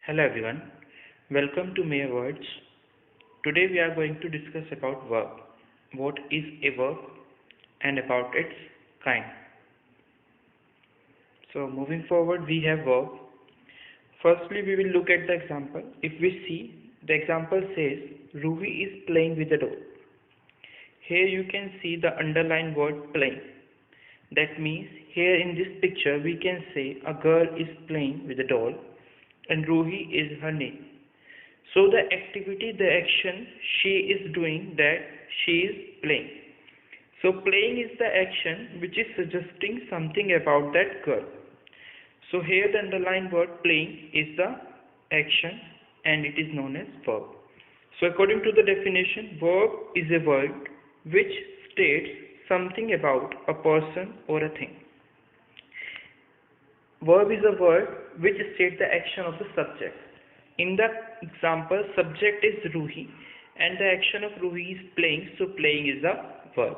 Hello everyone, welcome to Mere Words. Today we are going to discuss about verb. What is a verb and about its kind. So moving forward we have verb. Firstly we will look at the example. If we see, the example says Ruhi is playing with the doll. Here you can see the underlined word playing. That means here in this picture we can say a girl is playing with a doll and Ruhi is her name. So the activity, the action she is doing, that she is playing. So playing is the action which is suggesting something about that girl. So here the underlined word playing is the action and it is known as verb. So according to the definition, verb is a word which states something about a person or a thing. Verb is a word which states the action of the subject. In the example, subject is Ruhi and the action of Ruhi is playing, so playing is a verb.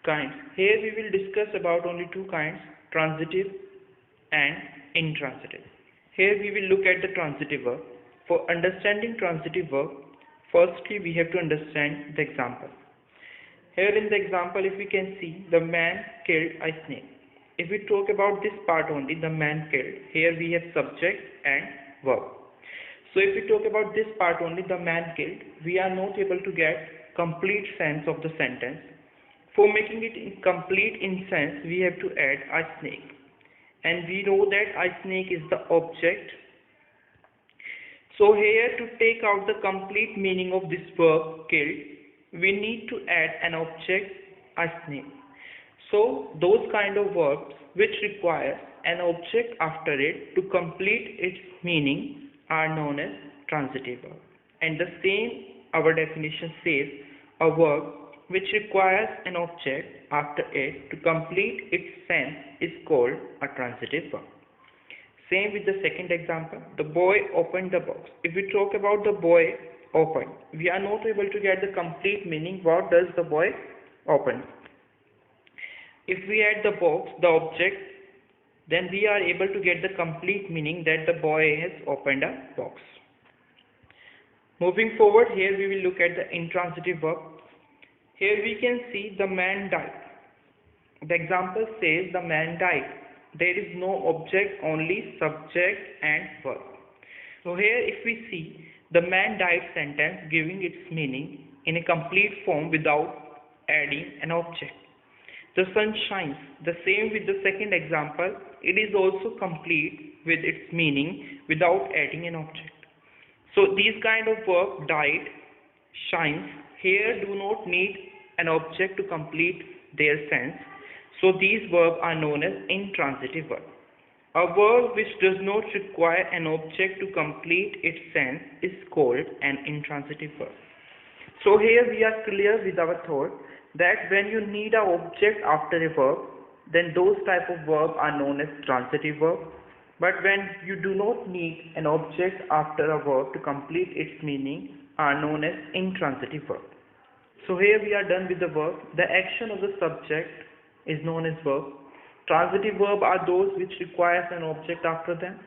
Kinds. Here we will discuss about only two kinds, transitive and intransitive. Here we will look at the transitive verb. For understanding transitive verb, firstly we have to understand the example. Here in the example, if we can see, the man killed a snake. If we talk about this part only, the man killed, here we have subject and verb. So if we talk about this part only, the man killed, we are not able to get complete sense of the sentence. For making it complete in sense, we have to add a snake. And we know that a snake is the object. So here to take out the complete meaning of this verb killed, we need to add an object, a snake. So those kind of verbs which require an object after it to complete its meaning are known as transitive verb. And the same our definition says, a verb which requires an object after it to complete its sense is called a transitive verb. Same with the second example, the boy opened the box. If we talk about the boy opened, we are not able to get the complete meaning. What does the boy open? If we add the box, the object, then we are able to get the complete meaning that the boy has opened a box. Moving forward, here we will look at the intransitive verb. Here we can see the man died. The example says the man died. There is no object, only subject and verb. So here if we see the man died sentence giving its meaning in a complete form without adding an object. The sun shines. The same with the second example. It is also complete with its meaning without adding an object. So these kind of verb died, shines, here do not need an object to complete their sense. So these verbs are known as intransitive verb. A verb which does not require an object to complete its sense is called an intransitive verb. So here we are clear with our thought that when you need an object after a verb, then those type of verb are known as transitive verb. But when you do not need an object after a verb to complete its meaning are known as intransitive verb. So here we are done with the verb. The action of the subject is known as verb. Transitive verb are those which requires an object after them.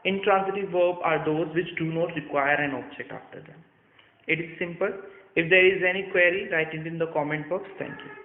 Intransitive verb are those which do not require an object after them. It is simple. If there is any query, write it in the comment box. Thank you.